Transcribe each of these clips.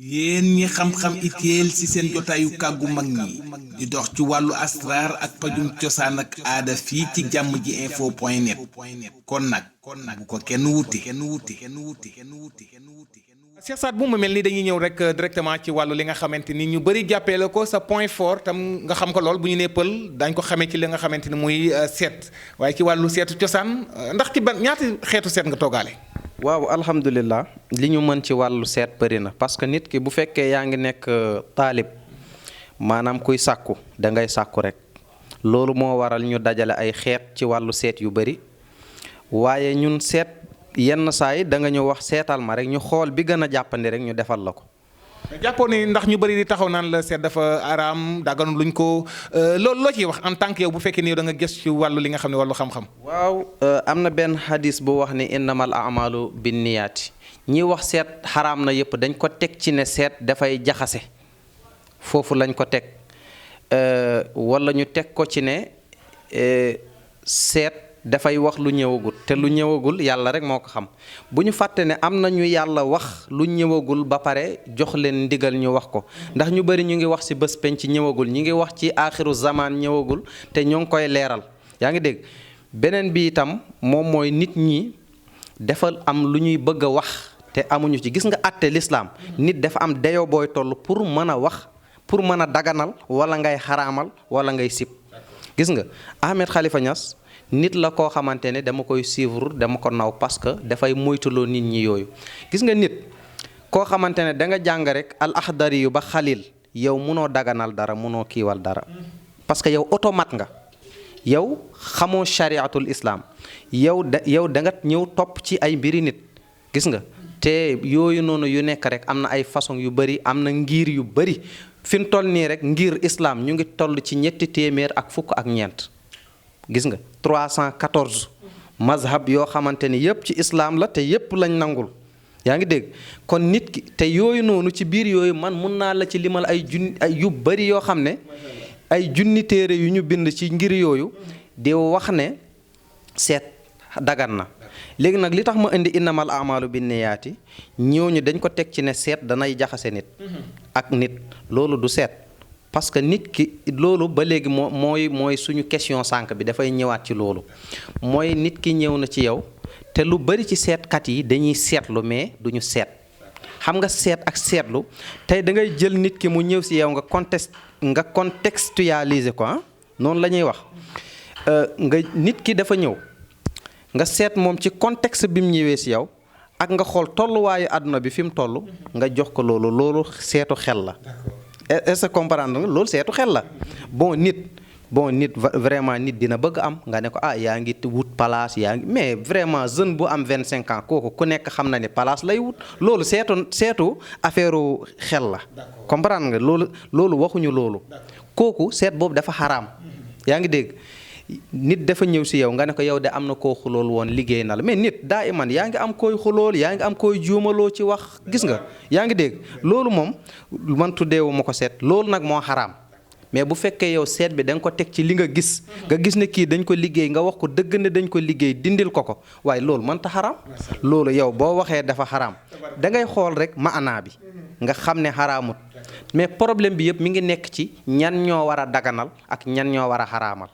yéen ñi xam-xam itéel ci seen jotaayu kàggu mag ñi di dox ci wàllu asraar ak pajum cosaan ak aada fii ci jàmm ji info point net kon nag bu ko kenn wuti. Cheikh Saad Bou mu mel ni dañuy ñëw rek directement ci wàllu li nga xamante ni ñu bëri jàppee la ko sa point fort tam nga xam ko lool bu ñu nee pël dañ ko xamee ci li nga xamante ni muy seet waaye ci wàllu seetu cosaan ndax ci ban ñaati xeetu seet nga toogaale. waaw alhamdulilah li ñu mën ci wàllu seet bëri na parce que nit ki bu fekkee yaa ngi nekk taalib maanaam kuy sàkku da ngay sàkku rek loolu moo waral ñu dajale ay xeet ci wàllu seet yu bëri waaye ñun seet yenn saa yi da nga ñu wax seetal ma rek ñu xool bi gën a jàppandi rek ñu defal la ko. jàppoo ni ndax ñu bëri di taxaw naan la seet dafa araam daganu luñ ko loolu loo ciy wax en tant que yow bu fekkee ni yow da nga gës ci wàllu li nga xam ne wàllu xam-xam. waaw am na benn hadis bu wax ni innamal amalu binniyaati ñi wax seet xaraam na yëpp dañ ko teg ci ne seet dafay jaxase foofu lañ ko teg wala ñu teg ko ci ne seet dafay wax lu ñëwagul te lu ñëwagul yàlla rek moo ko xam bu ñu fàtte ne am na ñu yàlla wax lu ñëwagul ba pare jox leen ndigal ñu wax ko ndax ñu bëri ñu ngi wax ci bés penc ñëwagul ñu ngi wax ci aaxiru zamaan ñëwagul te ñoo ngi koy leeral yaa ngi dégg beneen bi itam moom mooy nit ñi dafa am lu ñuy bëgg a wax te amuñu ci gis nga àtte lislaam nit dafa am dayoo booy toll pour mën a wax pour mën a daganal wala ngay xaraamal wala ngay sib gis nga Ahmed Khalifa Niass nit la koo xamante ne dama koy suivre dama ko naw parce que dafay moytuloo nit ñi yooyu gis nga nit koo xamante ne da nga jàng rek al axdari yu ba xalil yow munoo daganal dara munoo kiiwal dara parce que yow automate nga yow xamoo chariatul islam yow da nga ñëw topp ci ay mbiri nit gis nga te yooyu noonu yu nekk rek am na ay façon yu bëri am na ngir yu bëri fi mu toll nii rek ngir islam ñu ngi toll ci 314 gis nga 314 mazhab yoo xamante ni yëpp ci islam la te yëpp lañ nangul yaa ngi dégg kon nit ki te yooyu noonu ci biir yooyu man mun naa la ci limal ay yu bëri yoo xam ne ay junni téere yu ñu bind ci ngir yooyu di wax ne seet dagan na léegi nag li tax ma indi innamal amalu binniyaati ñooñu dañ ko teg ci ne seet danay jaxase nit ak nit loolu du seet parce que nit ki loolu ba léegi mooy suñu question sànq bi dafay ñëwaat ci loolu mooy nit ki ñëw na ci yow te lu bari ci seetkat yi dañuy seetlu mais duñu seet xam nga seet ak seetlu tey da ngay jël nit ki mu ñëw si yow nga contextualiser ko noonu la ñuy wax nga nit ki dafa ñëw nga seet moom ci contexte bi mu ñëwee si yow ak nga xool tolluwaayu àdduna bi fi mu toll nga jox ko loolu seetu xel la. est-ce que comprendre nga loolu seetu xel la bon nit vraiment nit dina bëgg am nga ne ko yaa ngi wut place yaa ngi mais vraiment jeune bu am 25 ans kooku ku nekk xam na ne place lay wut loolu seetu affaire xel la comprendre nga loolu waxuñu loolu kooku seet boobu dafa xaraam yaa ngi dégg nit dafa ñëw si yow nga ne ko yow de am na koo xulool woon liggéey na la mais nit daa iman yaa ngi am koy xulool yaa ngi am koy juumaloo ci wax gis nga yaa ngi dégg loolu moom man tuddeewu ma ko seet loolu nag moo xaraam mais bu fekkee yow seet bi da nga ko teg ci li nga gis ne kii dañ ko liggéey nga wax ko dëgg ne dañ ko liggéey dindil ko waaye loolu mënta xaraam loolu yow boo waxee dafa xaraam da ngay xool rek maanaa bi nga xam ne xaraamut mais problème bi yëpp mi ngi nekk ci ñan ñoo war a daganal ak ñan ñoo war a xaraamal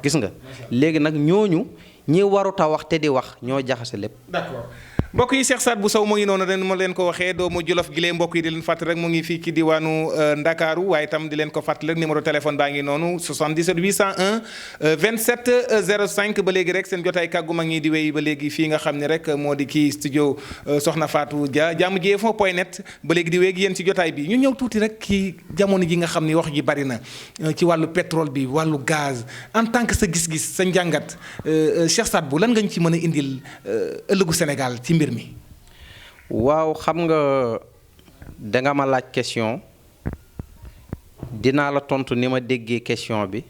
gis nga léegi nag ñooñu ñi waruta wax te di wax ñoo jaxase lépp. d'accord mbokk yi Cheikh Saad Bou Sow mu ngi noonu ren ma leen ko waxee doomu Jolof gi lee mbokk yi di leen fàttali rek mu ngi fii ci diwaanu Ndakaaru waaye itam di leen ko fàttali rek numéro téléphone baa ngi noonu 77 801 27 05 ba léegi rek seen jotaay kàggu mag ñi di wéy ba léegi fii nga xam ne rek moo di kii studio Soxna Fatou Dia jàmm ji info point net ba léegi di wéy ak yéen ci jotaay bi ñu ñëw tuuti rek ci jamono ji nga xam ni wax ji bari na ci wàllu pétrole bi wàllu gaz en tant que sa gis-gis sa njàngat Cheikh Saad Bou lan nga ñu ci mën a indil ëllëgu Sénégal ci mbir mi. waaw xam nga danga ma laaj question dinaa la tontu ni ma déggee question bi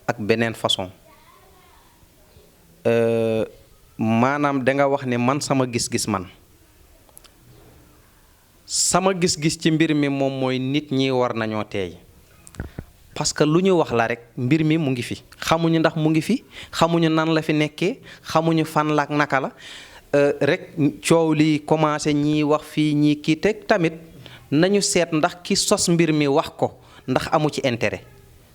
ak beneen façon maanaam danga wax ne man sama gis-gis ci mbir mi moom mooy nit ñi war nañoo teey parce que lu ñu wax la rek mbir mi mu ngi fi xamuñu ndax mu ngi fi xamuñu nan la fi nekkee xamuñu fan la ak naka la rek coow li commencé ñii wax fii ñii kii teg tamit nañu seet ndax ki sos mbir mi wax ko ndax amu ci intérêt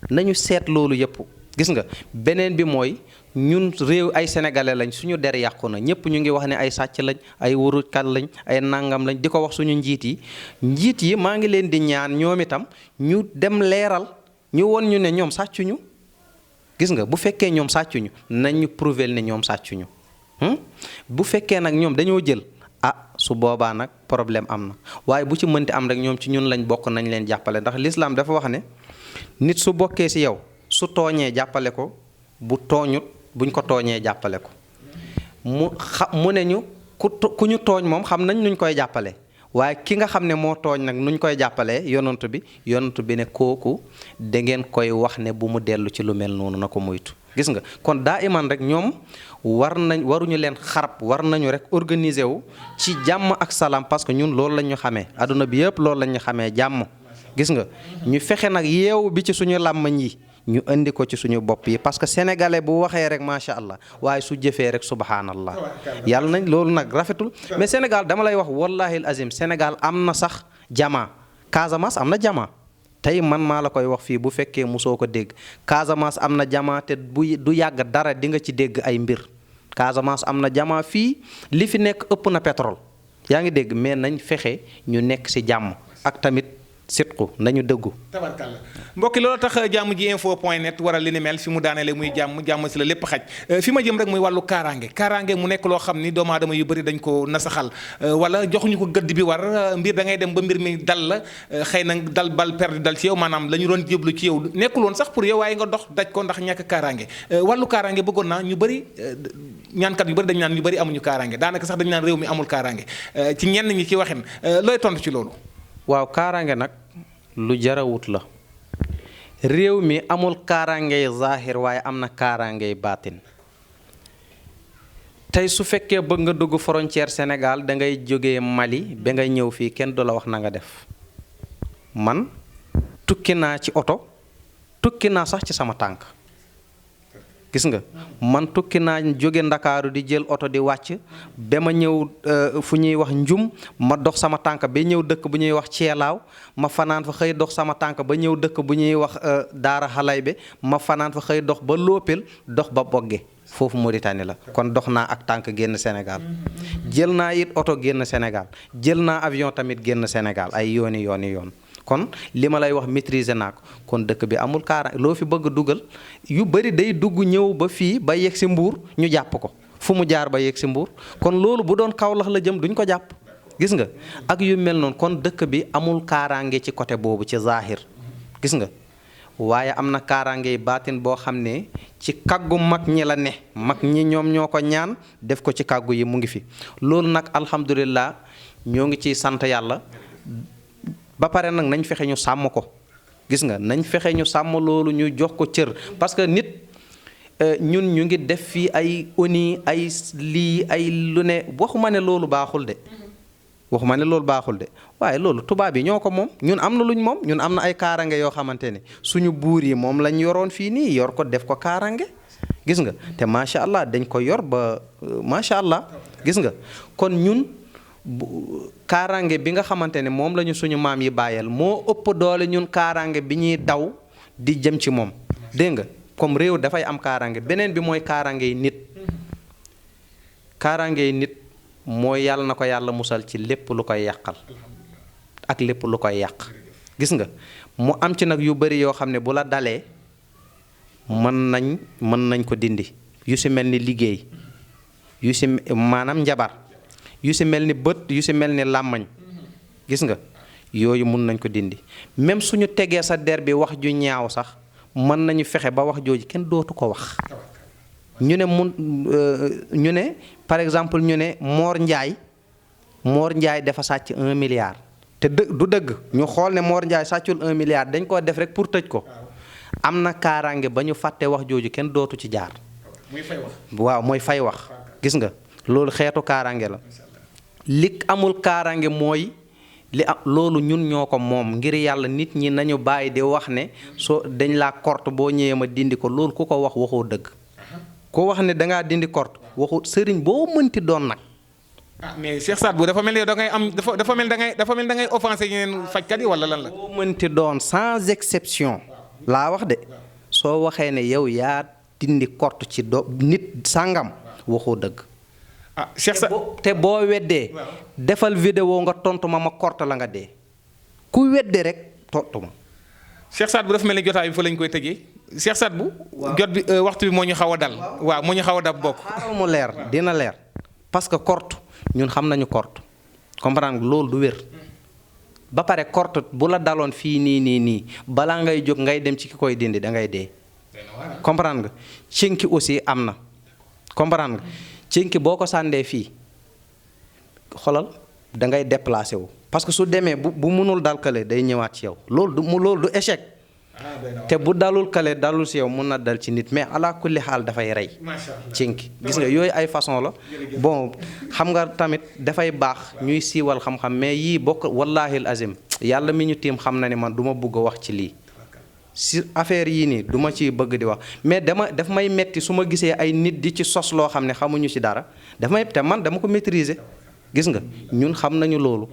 nañu seet loolu yëpp gis nga beneen bi mooy ñun réew ay sénégalais lañ suñu der yàqu na ñëpp ñu ngi wax ne ay sàcc lañ ay wurukat lañ ay nangam lañ di ko wax suñu njiit yi maa ngi leen di ñaan ñoom itam ñu dem leeral ñu won ñu ne ñoom sàccuñu gis nga bu fekkee ñoom sàccuñu nañ ñu prouver ne ñoom sàccuñu bu fekkee nag ñoom dañoo jël su boobaa nag problème am na waaye bu ci mënti am rek ñoom ci ñun lañ bokk nañ leen jàppale ndax l'islam dafa wax ne nit su bokkee ci yow su tooñee jàppale ko bu tooñut buñ ko tooñee jàppale ko mu ne ñu ku ñu tooñ moom xam nañ nuñ koy jàppale waaye ki nga xam ne moo tooñ nag nuñ koy jàppalee yonent bi ne kooku da ngeen koy wax ne bu mu dellu ci lu mel noonu na ko moytu gis nga kon daa iman rek ñoom waruñu leen xarab war nañu rek organiser wu ci jàmm ak salaam parce que ñun loolu lañ ñu xamee adduna bi yëpp loolu lañ ñu xamee jàmm gis nga ñu fexe nag yeewu bi ci suñu làmmañ yi ñu indi ko ci suñu bopp yi parce que sénégalais bu waxee rek macha allah waaye su jëfee rek subhanallah yàlla nañ loolu nag rafetul mais Sénégal dama lay wax wallahi al azim Sénégal am na sax jama Casamance am na jama tey man maa la koy wax fii bu fekkee musoo ko dégg Casamance am na jama te du yàgg dara di nga ci dégg ay mbir Casamance am na jama fii li fi nekk ëpp na pétrole yaa ngi dégg mais nañ fexe ñu nekk ci jàmm ak tamit sitku nañu dëggu tabarkalla mbokki loolu tax jàmm ji info point net waral li ni mel fi mu daanele muy jàmm si la lépp xaj fi ma jëm rek muy wàllu kaaraange mu nekk loo xam ni doomu aadama yu bëri dañ ko nasaxal wala joxuñu ko gëdd bi war mbir da ngay dem ba mbir mi dal la xëy na dal bal perdu dal ci yow maanaam la ñu doon jéblu ci yow nekkul woon sax pour yow waaye nga dox daj ko ndax ñàkk kaaraange wàllu kaaraange bëggoon naa ñu bëri ñaankat yu bëri dañu naan ñu bëri amuñu kaaraange daanaka sax dañu naan réew mi amul kaaraange ci ñenn ñi ci waxin looy tontu ci loolu. waaw kaaraange nag lu jarawut la réew mi amul kaaraangey zahir waaye am na kaaraangey baatin tey su fekkee bëgg nga dugg frontière Sénégal da ngay jógee Mali ba ngay ñëw fii kenn du la wax na nga def man tukki naa ci oto tukki naa sax ci sama tànk gis nga man tukki naa jóge Ndakaaru di jël oto di wàcc ba ma ñëw fu ñuy wax njum ma dox sama tànk ba ñëw dëkk bu ñuy wax ceelaaw ma fanaan fa xëy dox sama tànk ba ñëw dëkk bu ñuy wax daara xalay be ma fanaan fa xëy dox ba Lopel dox ba Bogge foofu Mauritanie la kon dox naa ak tànk génn Sénégal jël naa it oto génn Sénégal jël naa avion tamit génn Sénégal ay yooni kon li ma lay wax maîtriser naa ko kon dëkk bi amul kaaraange loo fi bëgg dugal yu bëri day dugg ñëw ba fii ba yegg si Mbuur ñu jàpp ko fu mu jaar ba yegg si Mbuur kon loolu bu doon Kaolack la jëm duñ ko jàpp gis nga ak yu mel noonu kon dëkk bi amul kaaraange ci côté boobu ci zahir gis nga waaye am na kaaraange baatin boo xam ne ci kàggu mag ñi la ne mag ñi ñoom ñoo ko ñaan def ko ci kàggu yi mu ngi fi loolu nag alhamdulillah ñoo ngi ciy sant yàlla ba pare nag nañ fexe ñu sàmm ko gis nga nañ fexe ñu sàmm loolu ñu jox ko cër parce que nit ñun ñu ngi def fii ay ONU ay lii ay lu ne waxuma ne loolu baaxul de waaye loolu tubaab yi ñoo ko moom ñun am na luñ moom ñun am na ay kaarange yoo xamante ne suñu buur yi moom lañ yoroon fii nii yor ko def ko kaarange gis nga te macha allah dañ ko yor ba macha allah gis nga kon ñun kaaraange bi nga xamante ne moom lañu suñu maam yi bàyyal moo ëpp doole ñun kaaraange bi ñuy daw di jëm ci moom dégg nga comme réew dafay am kaaraange beneen bi mooy kaaraange yi nit mooy yàlla na ko yàlla musal ci lépp lu koy yàqal ak lépp lu koy yàq gis nga mu am ci nag yu bari yoo xam ne bu la dalee mën nañ ko dindi yu si mel ni liggéey yu si maanaam njabar yu si mel ni bët yu si mel ni làmmañ gis nga yooyu mun nañ ko dindi même suñu tegee sa der bi wax ju ñaaw sax mën nañu fexe ba wax jooju kenn dootu ko wax ñu ne par exemple ñu ne Mor Ndiaye dafa sàcc 1 milliard te du dëgg ñu xool ne Mor Ndiaye sàccul 1 milliard dañ koo def rek pour tëj ko am na kaaraange ba ñu fàtte wax jooju kenn dootu ci jaar waaw mooy fay wax gis nga loolu xeetu kaaraange la li amul kaaraange mooy loolu ñun ñoo ko moom ngir yàlla nit ñi nañu bàyyi di wax ne soo dañ laa korte boo ñëwee ma dindi ko loolu ku ko waxoo dëgg ku wax ne dangaa dindi korte waxu sëriñ boo mënti doon nag ah mais Cheikh Sadbou dafa mel ni da ngay am dafa mel da ngay offensé ñeneen fajkat yi wala lan la. boo mënti doon sans exception laa wax de soo waxee ne yow yaa dindi korte ci nit sàngam waxoo dëgg. ah Cheikh Sa te boo weddee defal vidéo nga tontu ma korte la nga dee ku wedde rek tontu ma. Cheikh Sadbou dafa mel ni jotaay bi fa lañ koy tëjee Cheikh Sadbou. jot bi waxtu bi moo ñu xaw a dal. waaw moo ñu xaw a dab bokk. xaaral mu leer dina leer parce que korte ñun xam nañu korte comprendre nga loolu du wér. ba pare korte bu la daloon fii nii balaa ngay jóg ngay dem ci ki koy dindi da ngay dee. comprendre nga cinki aussi am na comprendre nga cinki boo ko sàndee fii xolal da ngay déplacé wu parce que su demee bu mënul dal kale day ñëwaat ci yow loolu du échec. te bu dalul kale dalul ci yow mun na dal ci nit mais ala kulli xaal dafay rey. cinki gis nga yooyu ay façon la bon xam nga tamit dafay baax ñuy siiwal xam-xam mais yii bokk wallaahi azim yàlla mi ñu tiim xam na ne man du ma bëgg a wax ci lii. si affaire yii nii du ma ci bëgg di wax mais daf may metti su ma gisee ay nit di ci sos loo xam ne xamuñu ci dara te man dama ko maîtriser gis nga ñun xam nañu loolu.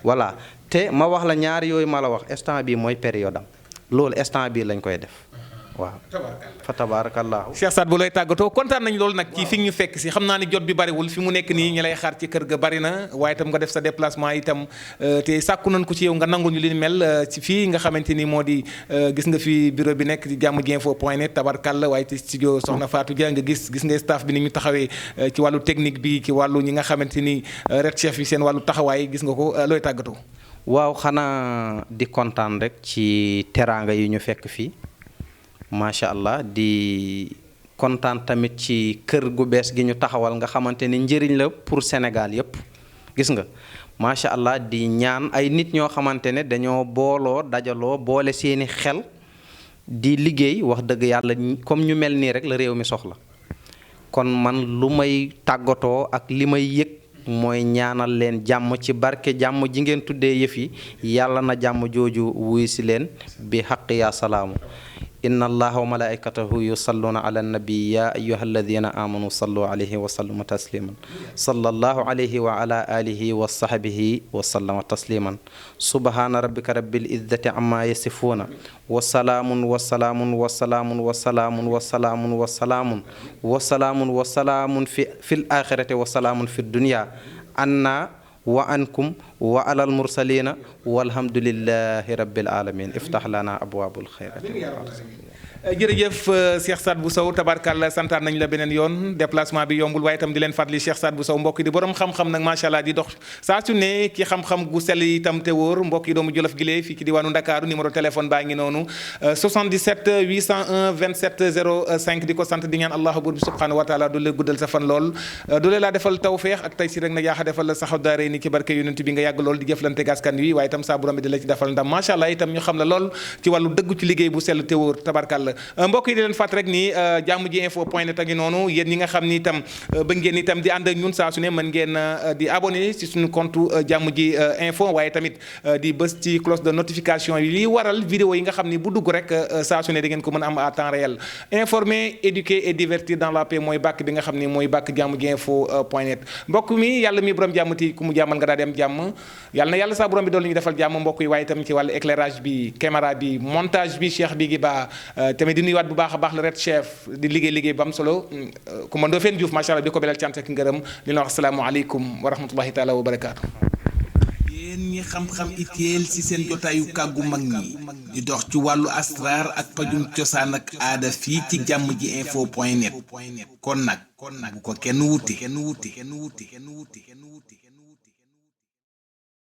voilà te ma wax la ñaari yooyu ma la wax instant bii mooy période am loolu instant bii lañ koy def waaw. fa tabaarakallaahu. Cheikh Sadbou looy tàggatoo kontaan nañ loolu nag ci fi ñu fekk si xam naa ni jot bi bariwul fi mu nekk nii ñi lay xaar ci kër ga bari na waaye itam nga def sa déplacement itam te sàkku nañ ko ci yow nga nangu ñu li mel ci fii nga xamante ni moo di gis nga fi bureau bi nekk di jammji-info.net tabarkalla waaye ci studio Soxna Fatou Dia nga gis nga staff bi ni ñu taxawee ci wàllu technique bi ci wàllu ñi nga xamante ni red chef yi seen wàllu taxawaay gis nga ko looy tàggatoo. waaw xanaa di kontaan rek ci teraanga yi ñu fekk fii. macha allah di kontaan tamit ci kër gu bees gi ñu taxawal nga xamante ni njëriñ la pour Sénégal yépp gis nga macha allah di ñaan ay nit ñoo xamante ne dañoo dajaloo boole seeni xel di liggéey wax dëgg yàlla comme ñu mel nii rek la réew mi soxla kon man lu may tàggatoo ak li may yëg mooy ñaanal leen jàmm ci barke jàmm ji ngeen tuddee yëf yi yàlla na jàmm jooju wuy si leen bi xaq yaa salaamu inna allaha wa malaikatahu yusalluna ala nabi ya ayuha alladina amanu sallu alayhi wa sallimu tasliman sallallahu alayhi wa ala alihi wa sahbihi wa sallama tasliman subhana rabbika rabbil izzati amma yasifuna wa salaamun wa salaamun wa salaamun wa salaamun wa salaamun wa salaamun wa salaamun wa salaamun fil axirati wa salaamun fi dunya anna wa ankum wa alal mursalina walhamdulillahi rabbil alamin iftah lana abwaabul xayrati. jërëjëf Cheikh Sadbou Sow tabarkàlla santaan nañ la beneen yoon déplacement bi yombul waaye itam di leen fàttali Cheikh Sadbou Sow mbokk yi di borom xam-xam nag macha allah di dox saa su ne ki xam-xam gu sell itam te wóor mbokk yi doomu Jolof Gile fii ci diwaanu Ndakaaru numéro téléphone baa ngi noonu 77 801 27 05 di ko sant di ñaan allahu buur bi subhanahu wa taala doole guddal sa fan lool doole laa defal tawfeex ak tey si rek na yaaxa defal la saxaw daare ni ci barke yonent bi nga yàgg lool di jëflante gaskan wi waaye itam saa borom bi di la ci defal ndam macha allah itam ñu xam la lool ci wàllu dëggu ci liggéey bu sell te wóor tabarkàlla mbokk yi di leen fàtt rek ni jammji-info.net a ngi noonu yéen ñi nga xam ni itam ba ngeen itam di ànd ak ñun saa su ne mën ngeen di abonné ci suñu compte Jammji Info waaye tamit di bës ci cloche de notification yi liy waral vidéo yi nga xam ni bu dugg rek saa su ne da ngeen ko mën a am à temps réel informer éduquer et divertir dans la paix mooy bàkk bi nga xam ni mooy bàkk jammji-info.net mbokk mi yàlla mi borom jàmmati ku mu jàmmal nga daa dem jàmm yàlla na yàlla saa borom bi doon ñu defal jàmm mbokk yi waaye itam ci wàllu éclairage bi caméra bi montage bi Cheikh bi gi ba tamit di nuyuwaat bu baax a baax le red chef di liggéey ba am solo Coumba Ndoffène Diouf macha allah di ko belal cant ak ngërëm li na wax asalaamaaleykum wa rahmatullahi taala wa barakaatu. yéen ñi xam-xam itteel ci seen jotaayu kàggu mag ñi di dox ci wàllu asraar ak pajum cosaan ak aada fii ci jammji-info.net kon nag bu ko kenn wuti